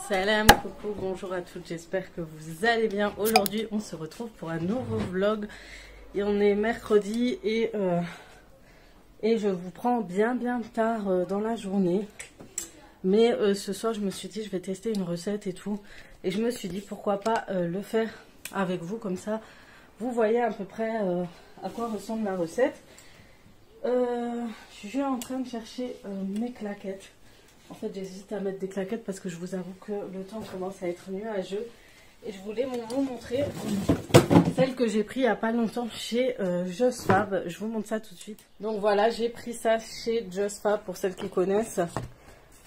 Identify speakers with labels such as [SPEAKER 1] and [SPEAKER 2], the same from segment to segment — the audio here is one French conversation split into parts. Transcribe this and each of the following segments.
[SPEAKER 1] Salam, coucou, bonjour à toutes, j'espère que vous allez bien. Aujourd'hui, on se retrouve pour un nouveau vlog. Et on est mercredi et je vous prends bien tard dans la journée. Mais ce soir, je me suis dit, je vais tester une recette et tout. Et je me suis dit, pourquoi pas le faire avec vous, comme ça, vous voyez à peu près à quoi ressemble la recette. Je suis en train de chercher mes claquettes. En fait, j'hésite à mettre des claquettes parce que je vous avoue que le temps commence à être nuageux. Et je voulais vous montrer celle que j'ai pris il n'y a pas longtemps chez Just Fab. Je vous montre ça tout de suite. Donc voilà, j'ai pris ça chez Just Fab pour celles qui connaissent.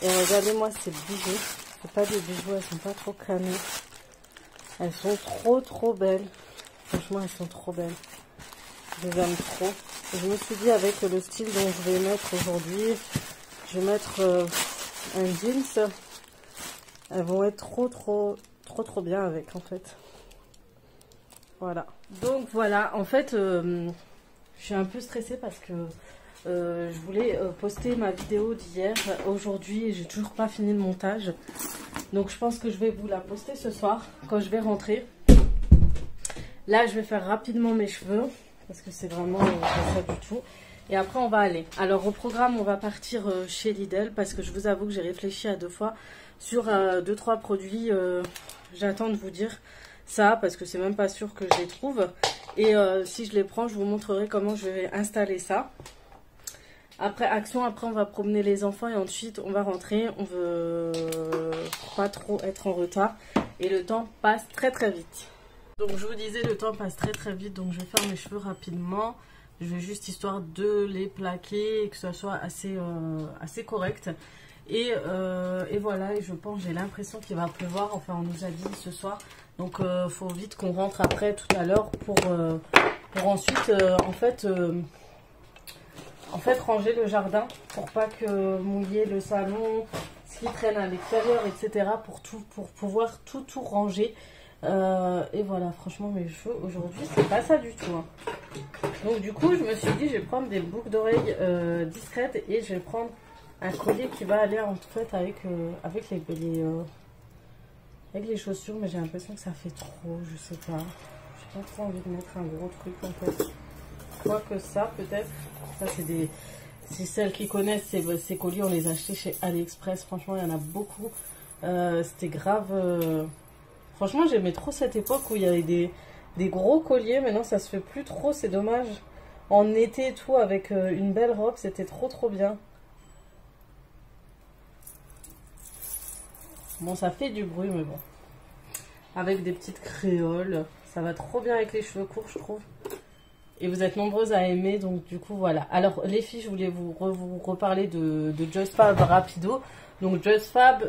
[SPEAKER 1] Et regardez-moi ces bijoux. C'est pas des bijoux, elles sont pas trop cramées. Elles sont trop belles. Franchement, elles sont trop belles. Je les aime trop. Et je me suis dit avec le style dont je vais mettre aujourd'hui, je vais mettre un jeans. Elles vont être trop bien avec en fait. Voilà. Donc voilà, en fait, je suis un peu stressée parce que je voulais poster ma vidéo d'hier aujourd'hui et j'ai toujours pas fini le montage. Donc je pense que je vais vous la poster ce soir quand je vais rentrer. Là, je vais faire rapidement mes cheveux parce que c'est vraiment pas ça du tout. Et après, on va aller. Alors, au programme, on va partir chez Lidl parce que je vous avoue que j'ai réfléchi à 2 fois sur 2-3 produits. J'attends de vous dire ça parce que c'est même pas sûr que je les trouve. Et si je les prends, je vous montrerai comment je vais installer ça. Après, action, après, on va promener les enfants et ensuite, on va rentrer. On veut pas trop être en retard et le temps passe très vite. Donc, je vous disais, le temps passe très vite. Donc, je vais faire mes cheveux rapidement. Je vais juste histoire de les plaquer et que ça soit assez correct. Et voilà, et je pense, j'ai l'impression qu'il va pleuvoir. Enfin, on nous a dit ce soir. Donc, faut vite qu'on rentre après tout à l'heure pour ensuite, en fait, ranger le jardin. Pour pas que mouiller le salon, ce qui traîne à l'extérieur, etc. Pour pouvoir tout ranger. Et voilà, franchement, mes cheveux aujourd'hui, c'est pas ça du tout. Hein. Donc du coup, je me suis dit, je vais prendre des boucles d'oreilles discrètes et je vais prendre un collier qui va aller en fait avec les chaussures, mais j'ai l'impression que ça fait trop, je sais pas. J'ai pas trop envie de mettre un gros truc en fait. Quoi que ça, peut-être. Ça, c'est celles qui connaissent ces colliers, on les a achetés chez AliExpress. Franchement, il y en a beaucoup. C'était grave. Franchement, j'aimais trop cette époque où il y avait des gros colliers. Maintenant, ça se fait plus trop. C'est dommage. En été et tout, avec une belle robe, c'était trop bien. Bon, ça fait du bruit, mais bon. Avec des petites créoles. Ça va trop bien avec les cheveux courts, je trouve. Et vous êtes nombreuses à aimer, donc du coup, voilà. Alors, les filles, je voulais vous reparler de Just Fab rapido. Donc Just Fab,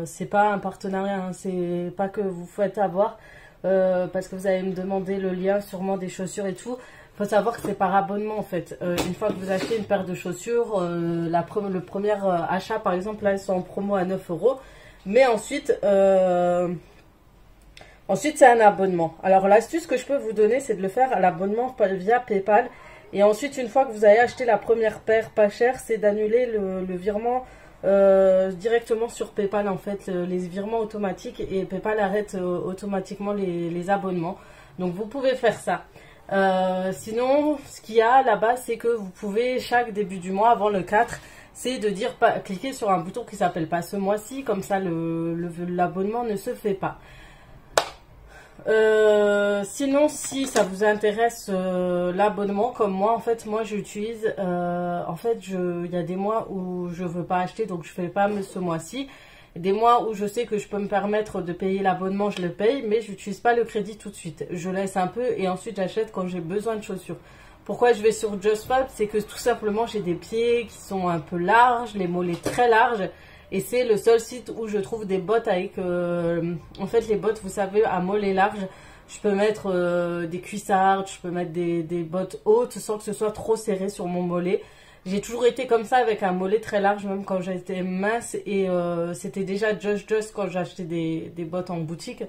[SPEAKER 1] c'est pas un partenariat, hein, c'est pas que vous faites avoir, parce que vous allez me demander le lien sûrement des chaussures et tout. Il faut savoir que c'est par abonnement en fait. Une fois que vous achetez une paire de chaussures, le premier achat par exemple, là elles sont en promo à 9 €. Mais ensuite, c'est un abonnement. Alors l'astuce que je peux vous donner, c'est de le faire à l'abonnement via PayPal. Et ensuite, une fois que vous avez acheté la première paire pas chère, c'est d'annuler le virement directement sur PayPal, en fait, les virements automatiques. Et PayPal arrête automatiquement les abonnements. Donc, vous pouvez faire ça. Sinon, ce qu'il y a là-bas, c'est que vous pouvez, chaque début du mois, avant le 4, c'est de dire, cliquer sur un bouton qui s'appelle pas ce mois-ci. Comme ça, l'abonnement ne se fait pas. Sinon, si ça vous intéresse l'abonnement comme moi, en fait, moi j'utilise, en fait, il y a des mois où je veux pas acheter, donc je fais pas ce mois-ci. Des mois où je sais que je peux me permettre de payer l'abonnement, je le paye, mais je n'utilise pas le crédit tout de suite. Je laisse un peu et ensuite j'achète quand j'ai besoin de chaussures. Pourquoi je vais sur Just Fab? C'est que tout simplement j'ai des pieds qui sont un peu larges, les mollets très larges. Et c'est le seul site où je trouve des bottes avec, en fait les bottes, vous savez, à mollets larges. Je peux mettre des cuissardes, je peux mettre des bottes hautes sans que ce soit trop serré sur mon mollet. J'ai toujours été comme ça avec un mollet très large, même quand j'étais mince. Et c'était déjà Just quand j'achetais des bottes en boutique.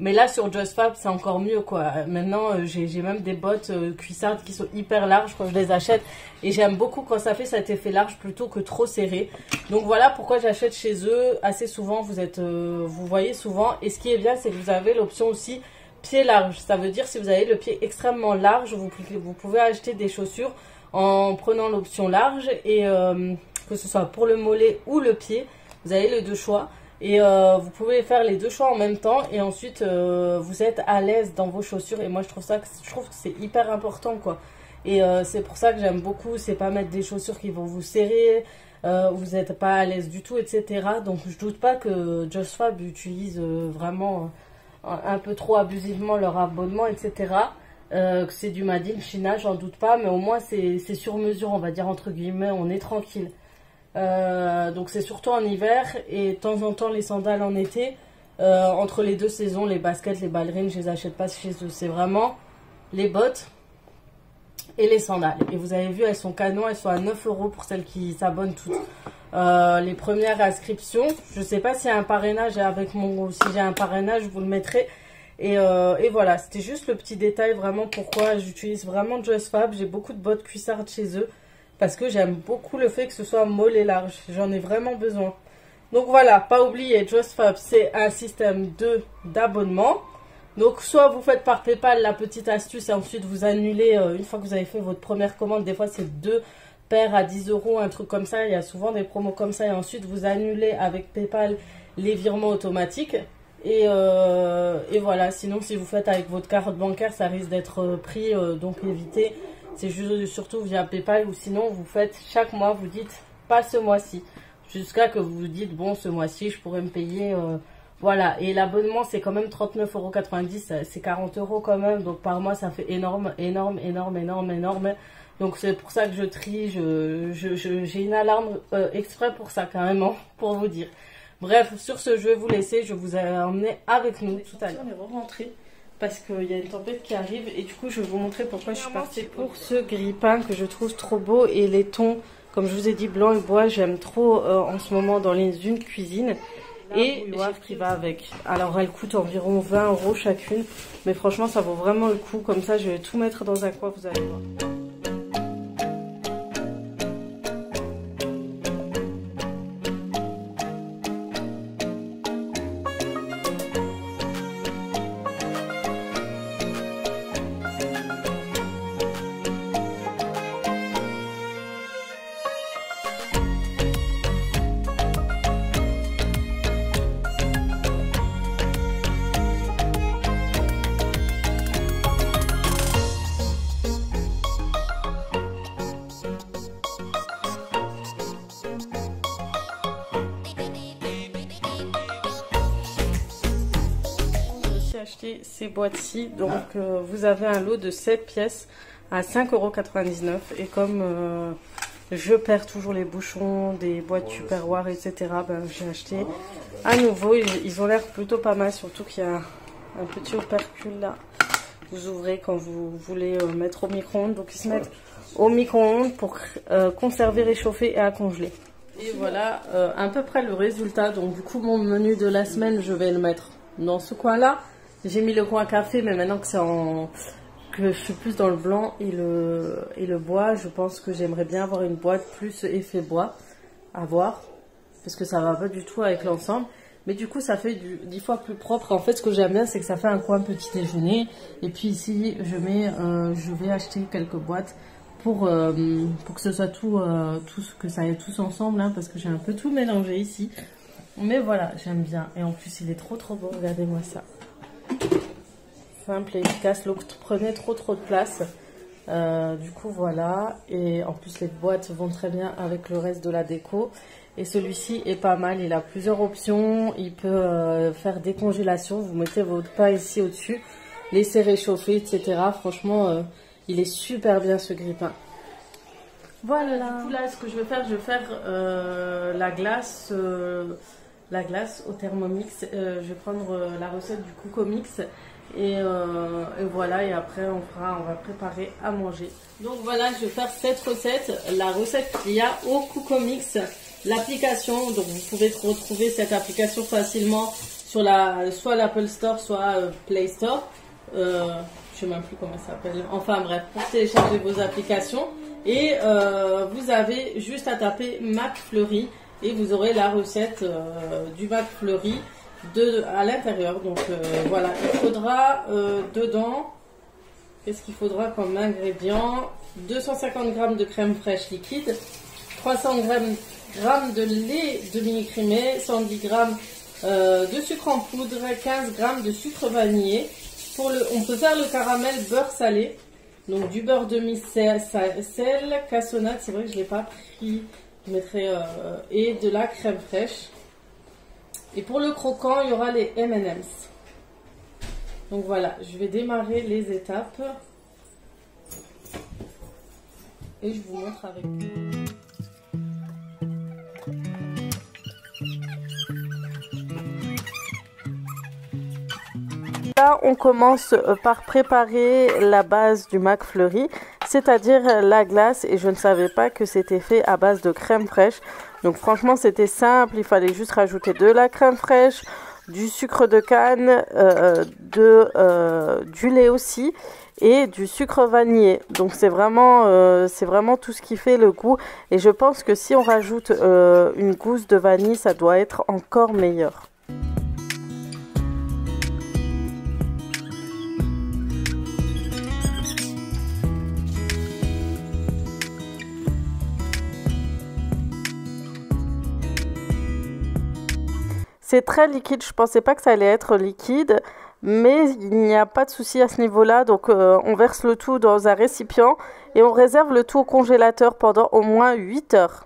[SPEAKER 1] Mais là, sur Just Fab, c'est encore mieux, quoi. Maintenant, j'ai même des bottes cuissardes qui sont hyper larges quand je les achète. Et j'aime beaucoup quand ça fait cet effet large plutôt que trop serré. Donc voilà pourquoi j'achète chez eux assez souvent. Vous voyez souvent. Et ce qui est bien, c'est que vous avez l'option aussi pied large. Ça veut dire si vous avez le pied extrêmement large, vous pouvez acheter des chaussures en prenant l'option large. Et que ce soit pour le mollet ou le pied, vous avez les deux choix. Et vous pouvez faire les deux choix en même temps et ensuite vous êtes à l'aise dans vos chaussures. Et moi je trouve que c'est hyper important, quoi. Et c'est pour ça que j'aime beaucoup, c'est pas mettre des chaussures qui vont vous serrer, vous n'êtes pas à l'aise du tout, etc. Donc je doute pas que Just Fab utilise vraiment un peu trop abusivement leur abonnement, etc. Que c'est du Made in China, j'en doute pas, mais au moins c'est sur mesure, on va dire entre guillemets, on est tranquille. Donc c'est surtout en hiver et de temps en temps les sandales en été. Entre les deux saisons, les baskets, les ballerines, je les achète pas chez eux. C'est vraiment les bottes et les sandales. Et vous avez vu, elles sont canon, elles sont à 9 € pour celles qui s'abonnent toutes. Les premières inscriptions, je sais pas s'il y a un parrainage avec si j'ai un parrainage, je vous le mettrai. Et voilà, c'était juste le petit détail vraiment pourquoi j'utilise vraiment Just Fab. J'ai beaucoup de bottes cuissardes chez eux. Parce que j'aime beaucoup le fait que ce soit mollet large. J'en ai vraiment besoin. Donc voilà, pas oublier, Just Fab, c'est un système d'abonnement. Donc soit vous faites par PayPal la petite astuce et ensuite vous annulez, une fois que vous avez fait votre première commande, des fois c'est 2 paires à 10 €, un truc comme ça. Il y a souvent des promos comme ça. Et ensuite vous annulez avec PayPal les virements automatiques. Et voilà, sinon si vous faites avec votre carte bancaire, ça risque d'être pris, donc évitez. C'est surtout via PayPal ou sinon vous faites chaque mois, vous dites pas ce mois-ci. Jusqu'à que vous vous dites bon ce mois-ci je pourrais me payer. Voilà, et l'abonnement c'est quand même 39,90 €, c'est 40 € quand même. Donc par mois ça fait énorme. Donc c'est pour ça que je trie, j'ai une alarme exprès pour ça carrément, pour vous dire. Bref, sur ce je vais vous laisser, je vous ai emmené avec nous tout à l'heure. On est rentré. Parce qu'il y a une tempête qui arrive et du coup je vais vous montrer pourquoi je suis partie pour ce grille-pain que je trouve trop beau. Et les tons, comme je vous ai dit, blanc et bois, j'aime trop en ce moment dans les unes cuisine. Et bouilloire qui va avec. Alors elle coûte environ 20 € chacune, mais franchement ça vaut vraiment le coup. Comme ça je vais tout mettre dans un coin, vous allez voir. Acheter ces boîtes-ci, donc vous avez un lot de 7 pièces à 5,99 € et comme je perds toujours les bouchons des boîtes Tupperware, etc., ben, j'ai acheté à nouveau. Ils ont l'air plutôt pas mal, surtout qu'il y a un petit opercule là, vous ouvrez quand vous voulez mettre au micro-ondes, donc ils se mettent au micro-ondes pour conserver, réchauffer et à congeler. Et voilà à peu près le résultat. Donc du coup mon menu de la semaine je vais le mettre dans ce coin là. J'ai mis le coin café, mais maintenant que je suis plus dans le blanc et le bois, je pense que j'aimerais bien avoir une boîte plus effet bois à voir, parce que ça va pas du tout avec l'ensemble. Mais du coup, ça fait 10 fois plus propre. En fait, ce que j'aime bien, c'est que ça fait un coin petit déjeuner. Et puis ici, je vais acheter quelques boîtes pour que ce soit que ça aille tous ensemble, hein, parce que j'ai un peu tout mélangé ici. Mais voilà, j'aime bien. Et en plus, il est trop beau. Regardez-moi ça. Simple et efficace. L'autre prenait trop de place. Du coup, voilà. Et en plus, les boîtes vont très bien avec le reste de la déco. Et celui-ci est pas mal. Il a plusieurs options. Il peut faire décongélation. Vous mettez votre pain ici au-dessus. Laissez réchauffer, etc. Franchement, il est super bien ce grille-pain. Voilà. Du coup, là, ce que je vais faire la glace au Thermomix. Je vais prendre la recette du Coco Mix. Et voilà, et après on va préparer à manger. Donc voilà, je vais faire cette recette, la recette qu'il y a au Cookomix, l'application. Donc vous pouvez retrouver cette application facilement sur soit l'Apple Store, soit Play Store. Je sais même plus comment ça s'appelle. Enfin bref, pour télécharger vos applications. Et vous avez juste à taper McFlurry et vous aurez la recette du McFlurry à l'intérieur. Donc voilà, il faudra dedans, qu'est-ce qu'il faudra comme ingrédient? 250 g de crème fraîche liquide, 300 g de lait demi-écrémé, 110 g de sucre en poudre, 15 g de sucre vanillé. On peut faire le caramel beurre salé, donc du beurre demi-sel, cassonade, c'est vrai que je ne l'ai pas pris, je mettrai, et de la crème fraîche. Et pour le croquant, il y aura les M&M's. Donc voilà, je vais démarrer les étapes et je vous montre avec vous. Là, on commence par préparer la base du McFlurry, c'est-à-dire la glace, et je ne savais pas que c'était fait à base de crème fraîche. Donc franchement, c'était simple, il fallait juste rajouter de la crème fraîche, du sucre de canne, du lait aussi, et du sucre vanillé. Donc c'est vraiment tout ce qui fait le goût, et je pense que si on rajoute une gousse de vanille, ça doit être encore meilleur. C'est très liquide, je pensais pas que ça allait être liquide, mais il n'y a pas de souci à ce niveau-là. Donc on verse le tout dans un récipient et on réserve le tout au congélateur pendant au moins 8 heures.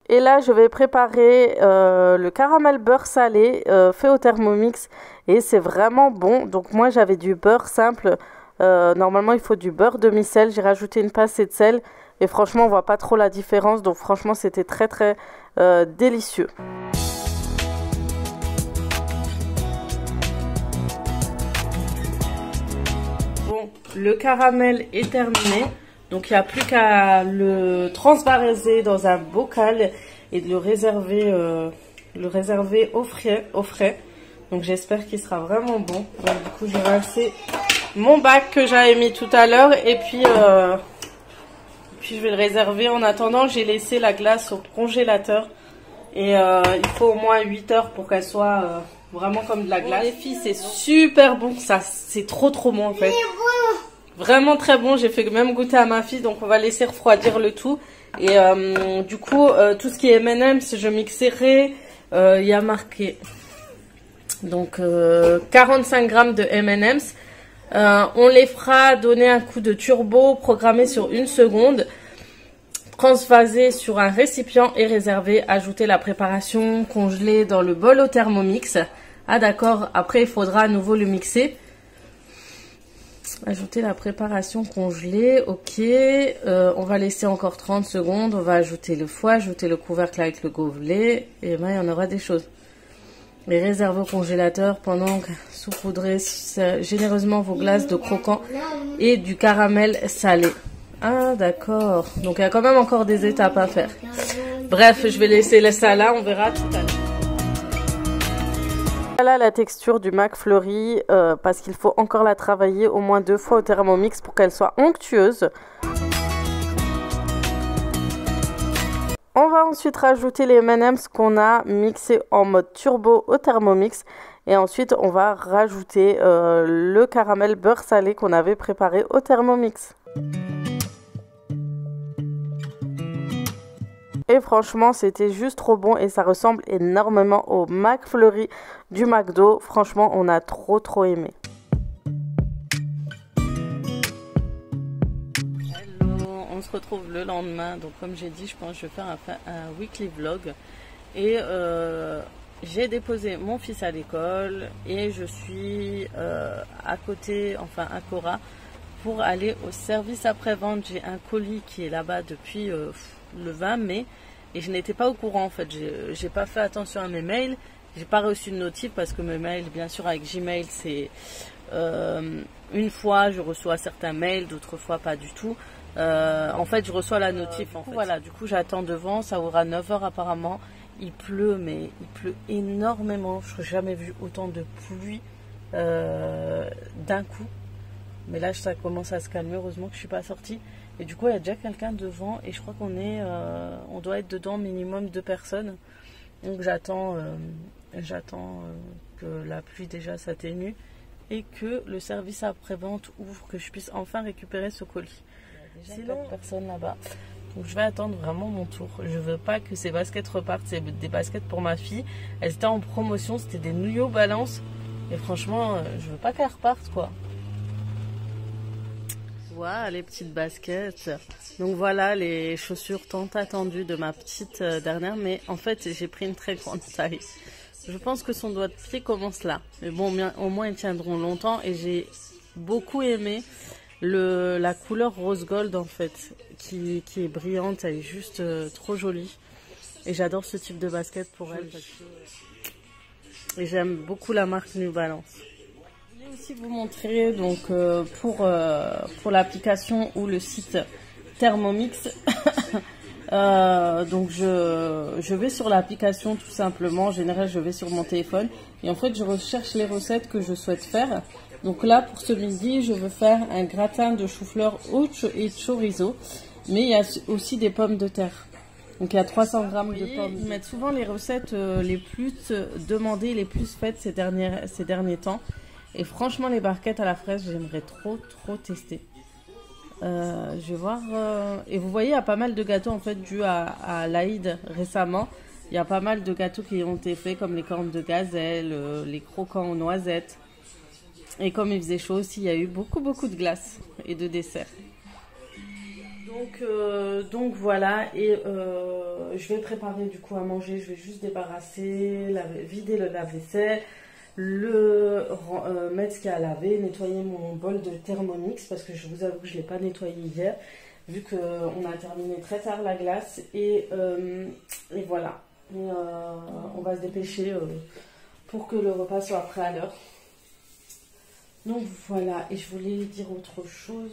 [SPEAKER 1] Et là, je vais préparer le caramel beurre salé fait au Thermomix. Et c'est vraiment bon. Donc moi, j'avais du beurre simple. Normalement, il faut du beurre demi-sel. J'ai rajouté une pincée de sel. Et franchement, on voit pas trop la différence. Donc franchement, c'était très très délicieux. Bon, le caramel est terminé. Donc il n'y a plus qu'à le transvaser dans un bocal et de le réserver au frais. Donc j'espère qu'il sera vraiment bon. Donc, du coup je vais verser mon bac que j'avais mis tout à l'heure et puis je vais le réserver. En attendant, j'ai laissé la glace au congélateur et il faut au moins 8 heures pour qu'elle soit vraiment comme de la glace. Bon, les filles, c'est super bon, ça c'est trop bon en fait. Vraiment très bon, j'ai fait même goûter à ma fille, donc on va laisser refroidir le tout. Et du coup, tout ce qui est M&M's, je mixerai, il y a marqué donc 45 g de M&M's. On les fera donner un coup de turbo, programmé sur 1 seconde, transvaser sur un récipient et réserver. Ajouter la préparation congelée dans le bol au Thermomix. Ah d'accord, après il faudra à nouveau le mixer. Ajouter la préparation congelée, ok, on va laisser encore 30 secondes, on va ajouter le foie, ajouter le couvercle avec le gobelet, et ben il y en aura des choses. Et réservez au congélateur pendant que saupoudrez généreusement vos glaces de croquant et du caramel salé. Ah d'accord, donc il y a quand même encore des étapes à faire. Bref, je vais laisser ça là, on verra tout à l'heure. Voilà la texture du McFlurry parce qu'il faut encore la travailler au moins 2 fois au Thermomix pour qu'elle soit onctueuse. On va ensuite rajouter les M&M's qu'on a mixés en mode turbo au Thermomix. Et ensuite, on va rajouter le caramel beurre salé qu'on avait préparé au Thermomix. Et franchement, c'était juste trop bon et ça ressemble énormément au McFlurry du McDo. Franchement, on a trop aimé. se retrouve le lendemain. Donc comme j'ai dit, je pense que je vais faire un weekly vlog. Et j'ai déposé mon fils à l'école et je suis à côté, enfin à Cora, pour aller au service après-vente. J'ai un colis qui est là-bas depuis le 20 mai et je n'étais pas au courant en fait. J'ai pas fait attention à mes mails. J'ai pas reçu de notif parce que mes mails, bien sûr, avec Gmail, c'est une fois je reçois certains mails, d'autres fois pas du tout. En fait, je reçois la notif. En fait. Voilà, du coup, j'attends devant. Ça aura 9 h apparemment. Il pleut, mais il pleut énormément. Je n'ai jamais vu autant de pluie d'un coup. Mais là, ça commence à se calmer. Heureusement que je ne suis pas sortie. Et du coup, il y a déjà quelqu'un devant. Et je crois on doit être dedans minimum 2 personnes. Donc, j'attends que la pluie déjà s'atténue et que le service après-vente ouvre, que je puisse enfin récupérer ce colis. Il y a déjà 4 personnes là-bas. Donc je vais attendre vraiment mon tour. Je veux pas que ces baskets repartent. C'est des baskets pour ma fille. Elles étaient en promotion. C'était des New Balance. Et franchement, je veux pas qu'elles repartent quoi. Voilà les petites baskets. Donc voilà les chaussures tant attendues de ma petite dernière. Mais en fait, j'ai pris une très grande taille. Je pense que son doigt de pied commence là. Mais bon, au moins ils tiendront longtemps. Et j'ai beaucoup aimé la couleur rose gold en fait. Qui est brillante. Elle est juste trop jolie. Et j'adore ce type de basket pour elle. Et j'aime beaucoup la marque New Balance. Je voulais aussi vous montrer donc pour l'application ou le site Thermomix. Donc je vais sur l'application tout simplement. En général, je vais sur mon téléphone et en fait je recherche les recettes que je souhaite faire. Donc là pour ce midi, je veux faire un gratin de chou-fleur et chorizo, mais il y a aussi des pommes de terre. Donc il y a 300 grammes de pommes. Ils mettent souvent les recettes les plus demandées, les plus faites ces derniers temps. Et franchement, les barquettes à la fraise, j'aimerais trop tester. Je vais voir. Et vous voyez, il y a pas mal de gâteaux en fait dus à l'Aïd récemment. Il y a pas mal de gâteaux qui ont été faits comme les cornes de gazelle, les croquants aux noisettes. Et comme il faisait chaud aussi, il y a eu beaucoup de glace et de desserts. Donc voilà, et je vais préparer du coup à manger. Je vais juste débarrasser, vider le lave-vaisselle, mettre ce qu'il y a à laver, nettoyer mon bol de Thermomix parce que je vous avoue que je ne l'ai pas nettoyé hier vu qu'on a terminé très tard la glace et voilà. On va se dépêcher pour que le repas soit prêt à l'heure. Donc voilà, et je voulais dire autre chose.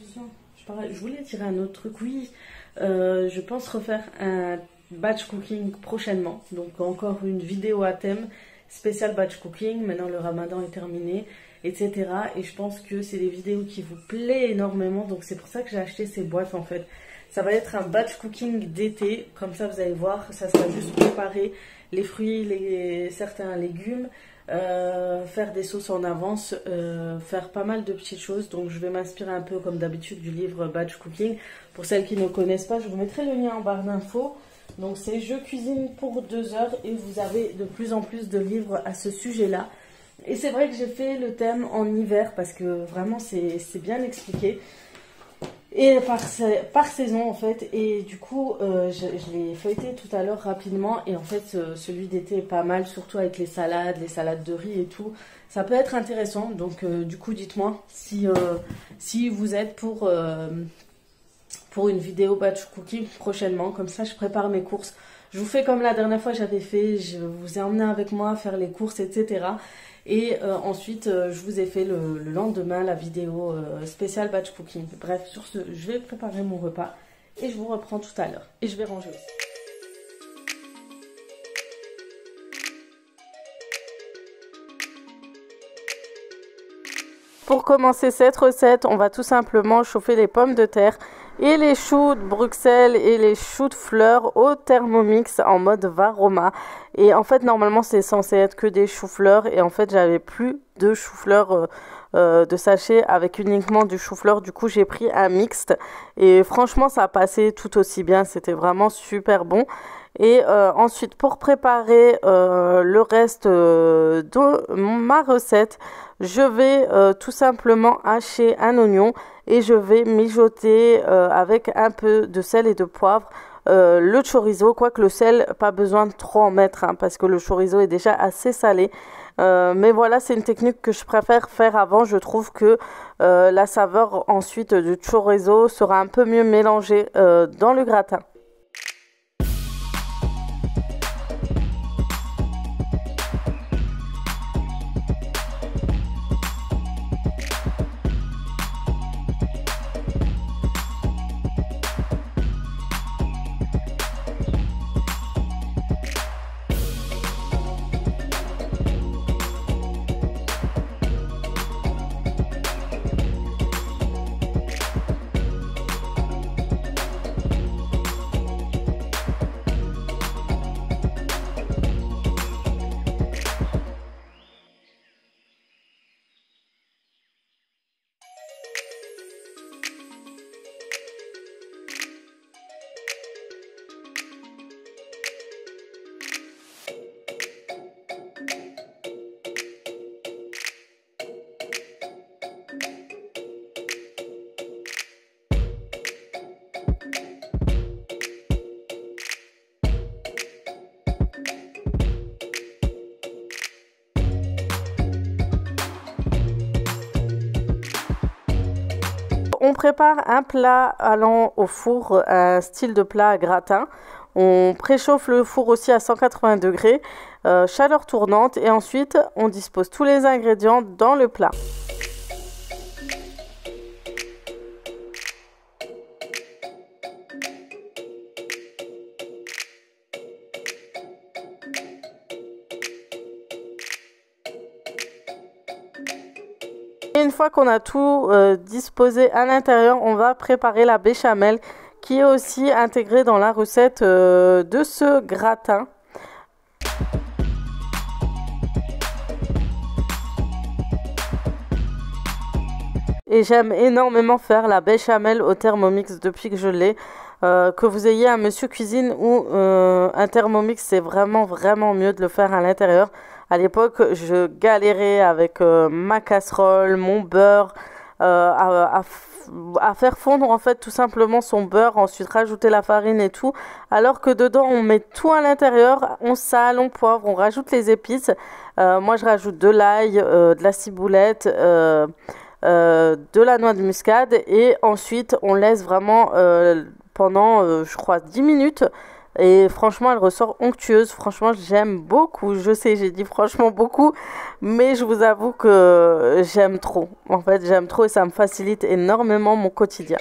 [SPEAKER 1] Je voulais dire un autre truc, oui. Je pense refaire un batch cooking prochainement. Donc encore une vidéo à thème spécial batch cooking. Maintenant le ramadan est terminé, etc. Et je pense que c'est des vidéos qui vous plaisent énormément. Donc c'est pour ça que j'ai acheté ces boîtes en fait. Ça va être un batch cooking d'été. Comme ça vous allez voir, ça sera juste préparer les fruits, certains légumes. Faire des sauces en avance, faire pas mal de petites choses. Donc je vais m'inspirer un peu comme d'habitude du livre Batch Cooking. Pour celles qui ne connaissent pas, je vous mettrai le lien en barre d'infos. Donc c'est Je cuisine pour 2 heures et vous avez de plus en plus de livres à ce sujet là. Et c'est vrai que j'ai fait le thème en hiver parce que vraiment c'est bien expliqué. Et par saison en fait, et du coup je l'ai feuilleté tout à l'heure rapidement et en fait celui d'été est pas mal, surtout avec les salades de riz et tout, ça peut être intéressant. Donc du coup dites-moi si vous êtes pour une vidéo batch cooking prochainement, comme ça je prépare mes courses. Je vous fais comme la dernière fois j'avais fait, je vous ai emmené avec moi faire les courses etc. Et ensuite, je vous ai fait le lendemain la vidéo spéciale batch cooking. Bref, sur ce, je vais préparer mon repas et je vous reprends tout à l'heure. Et je vais ranger aussi. Pour commencer cette recette, on va tout simplement chauffer les pommes de terre et les choux de Bruxelles et les choux de fleurs au Thermomix en mode Varoma. Et en fait, normalement, c'est censé être que des choux-fleurs. Et en fait, j'avais plus de choux-fleurs de sachet avec uniquement du chou-fleur. Du coup, j'ai pris un mixte. Et franchement, ça a passé tout aussi bien. C'était vraiment super bon. Et ensuite, pour préparer le reste de ma recette, je vais tout simplement hacher un oignon et je vais mijoter avec un peu de sel et de poivre le chorizo, quoique le sel, pas besoin de trop en mettre hein, parce que le chorizo est déjà assez salé. Mais voilà, c'est une technique que je préfère faire avant. Je trouve que la saveur ensuite du chorizo sera un peu mieux mélangée dans le gratin. On prépare un plat allant au four, un style de plat à gratin. On préchauffe le four aussi à 180 degrés, chaleur tournante, et ensuite on dispose tous les ingrédients dans le plat. Et une fois qu'on a tout disposé à l'intérieur, on va préparer la béchamel qui est aussi intégrée dans la recette de ce gratin. Et j'aime énormément faire la béchamel au Thermomix depuis que je l'ai. Que vous ayez un monsieur cuisine ou un Thermomix, c'est vraiment mieux de le faire à l'intérieur. À l'époque, je galérais avec ma casserole, mon beurre, à faire fondre en fait tout simplement son beurre, ensuite rajouter la farine et tout. Alors que dedans, on met tout à l'intérieur, on sale, on poivre, on rajoute les épices. Moi, je rajoute de l'ail, de la ciboulette, de la noix de muscade et ensuite, on laisse vraiment pendant, je crois, 10 minutes. Et franchement, elle ressort onctueuse. Franchement, j'aime beaucoup. Je sais, j'ai dit franchement beaucoup. Mais je vous avoue que j'aime trop. En fait, j'aime trop et ça me facilite énormément mon quotidien.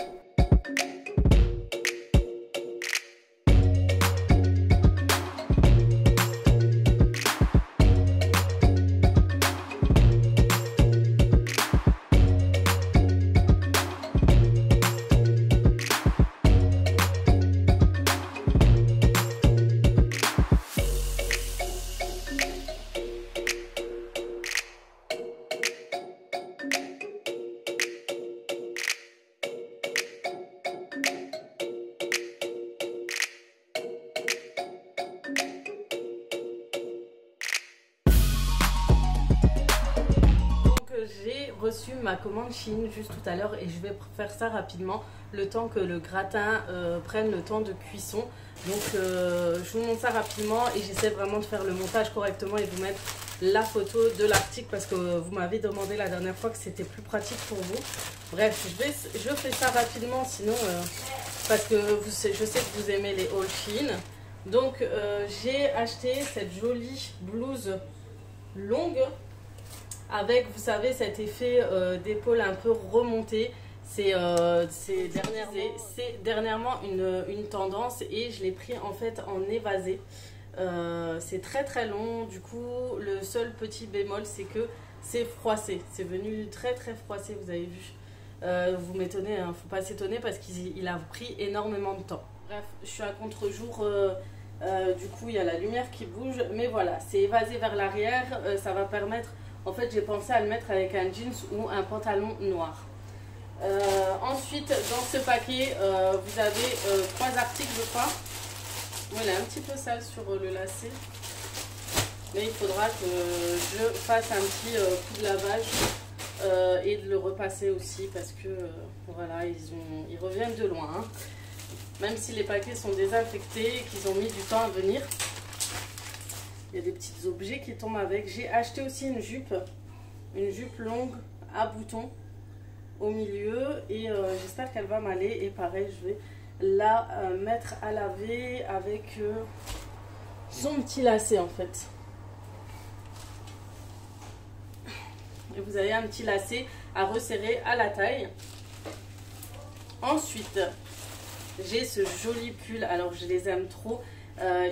[SPEAKER 1] J'ai reçu ma commande Chine juste tout à l'heure et je vais faire ça rapidement le temps que le gratin prenne le temps de cuisson. Donc je vous montre ça rapidement et j'essaie vraiment de faire le montage correctement et vous mettre la photo de l'article parce que vous m'avez demandé la dernière fois que c'était plus pratique pour vous. Bref, je fais ça rapidement sinon parce que je sais que vous aimez les hauls Chine. Donc j'ai acheté cette jolie blouse longue avec, vous savez, cet effet d'épaule un peu remonté. C'est dernièrement une tendance et je l'ai pris en fait en évasé. C'est très long. Du coup, le seul petit bémol, c'est que c'est froissé. C'est venu très froissé, vous avez vu. Vous m'étonnez, hein, faut pas s'étonner parce qu'il a pris énormément de temps. Bref, je suis à contre-jour. Du coup, il y a la lumière qui bouge. Mais voilà, c'est évasé vers l'arrière. Ça va permettre... En fait, j'ai pensé à le mettre avec un jeans ou un pantalon noir. Ensuite, dans ce paquet, vous avez 3 articles, je crois. Bon, il est un petit peu sale sur le lacet. Mais il faudra que je fasse un petit coup de lavage et de le repasser aussi parce que voilà, ils reviennent de loin. Hein. Même si les paquets sont désinfectés et qu'ils ont mis du temps à venir. Il y a des petits objets qui tombent avec. J'ai acheté aussi une jupe longue à boutons au milieu et j'espère qu'elle va m'aller. Et pareil, je vais la mettre à laver avec son petit lacet en fait. Et vous avez un petit lacet à resserrer à la taille. Ensuite, j'ai ce joli pull. Alors, je les aime trop.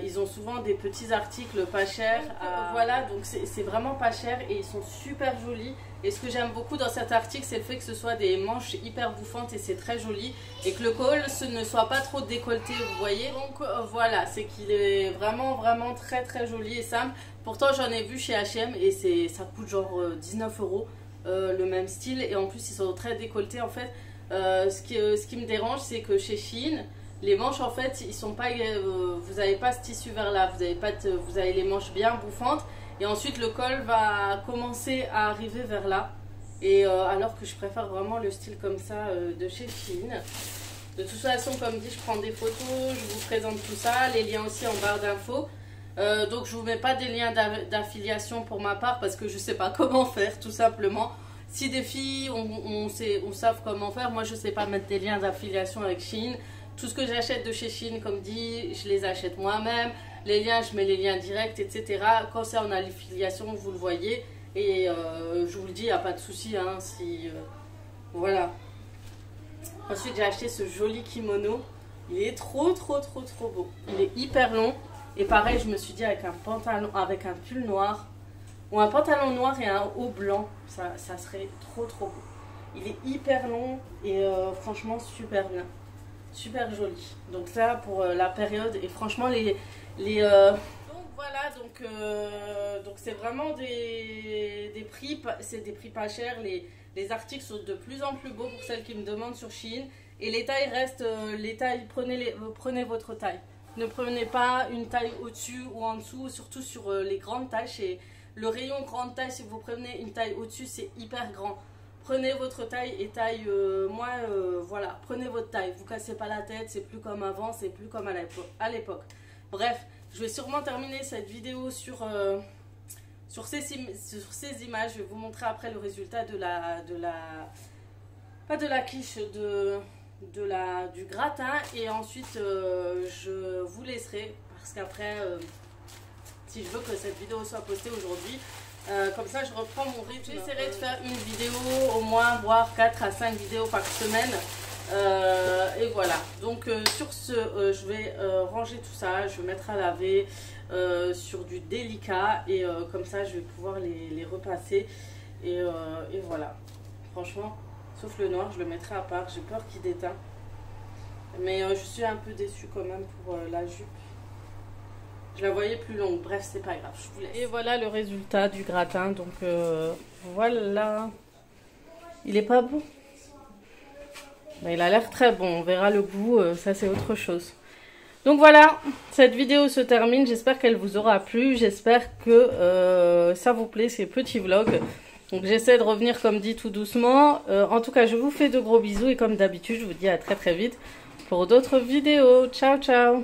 [SPEAKER 1] Ils ont souvent des petits articles pas chers. Voilà, donc c'est vraiment pas cher et ils sont super jolis. Et ce que j'aime beaucoup dans cet article, c'est le fait que ce soit des manches hyper bouffantes et c'est très joli. Et que le col ne soit pas trop décolleté, vous voyez. Donc voilà, c'est qu'il est vraiment très très joli et simple. Pourtant, j'en ai vu chez H&M et ça coûte genre 19 € le même style. Et en plus, ils sont très décolletés en fait. Ce qui me dérange, c'est que chez Shein, les manches en fait, ils sont pas, vous n'avez pas ce tissu vers là, vous avez les manches bien bouffantes et ensuite le col va commencer à arriver vers là. Et alors que je préfère vraiment le style comme ça de chez Shein. De toute façon, comme dit, je prends des photos, je vous présente tout ça, les liens aussi en barre d'infos. Donc je vous mets pas des liens d'affiliation pour ma part parce que je sais pas comment faire tout simplement. Si des filles on savent comment faire, moi je sais pas mettre des liens d'affiliation avec Shein. Tout ce que j'achète de chez Shein, comme dit, je les achète moi-même. Les liens, je mets les liens directs, etc. Quand c'est en affiliation, vous le voyez. Et je vous le dis, il n'y a pas de souci. Hein, voilà. Ensuite, j'ai acheté ce joli kimono. Il est trop beau. Il est hyper long. Et pareil, je me suis dit avec un pantalon, avec un pull noir, ou un pantalon noir et un haut blanc, ça serait trop beau. Il est hyper long et franchement super bien. Super joli. Donc ça pour la période et franchement donc voilà, donc c'est vraiment des prix, c'est des prix pas chers. Les articles sont de plus en plus beaux pour celles qui me demandent sur Shein. Et les tailles restent, prenez votre taille. Ne prenez pas une taille au-dessus ou en dessous, surtout sur les grandes tailles. Chez le rayon grande taille, si vous prenez une taille au-dessus, c'est hyper grand. Prenez votre taille et taille, voilà, prenez votre taille. Vous cassez pas la tête, c'est plus comme avant, c'est plus comme à l'époque. Bref, je vais sûrement terminer cette vidéo sur ces images. Je vais vous montrer après le résultat pas de la quiche, du gratin. Et ensuite, je vous laisserai parce qu'après, si je veux que cette vidéo soit postée aujourd'hui, comme ça je reprends mon rythme. J'essaierai de faire une vidéo au moins, voire 4 à 5 vidéos par semaine. Et voilà, donc sur ce, je vais ranger tout ça, je vais mettre à laver sur du délicat. Et comme ça je vais pouvoir les repasser. Et voilà, franchement, sauf le noir, je le mettrai à part, j'ai peur qu'il déteint. Mais je suis un peu déçue quand même pour la jupe. Je la voyais plus longue, bref, c'est pas grave, je vous laisse. Et voilà le résultat du gratin, donc voilà. Il est pas bon? Ben, il a l'air très bon, on verra le goût, ça c'est autre chose. Donc voilà, cette vidéo se termine, j'espère qu'elle vous aura plu, j'espère que ça vous plaît ces petits vlogs. Donc j'essaie de revenir comme dit tout doucement. En tout cas, je vous fais de gros bisous et comme d'habitude, je vous dis à très vite pour d'autres vidéos. Ciao ciao!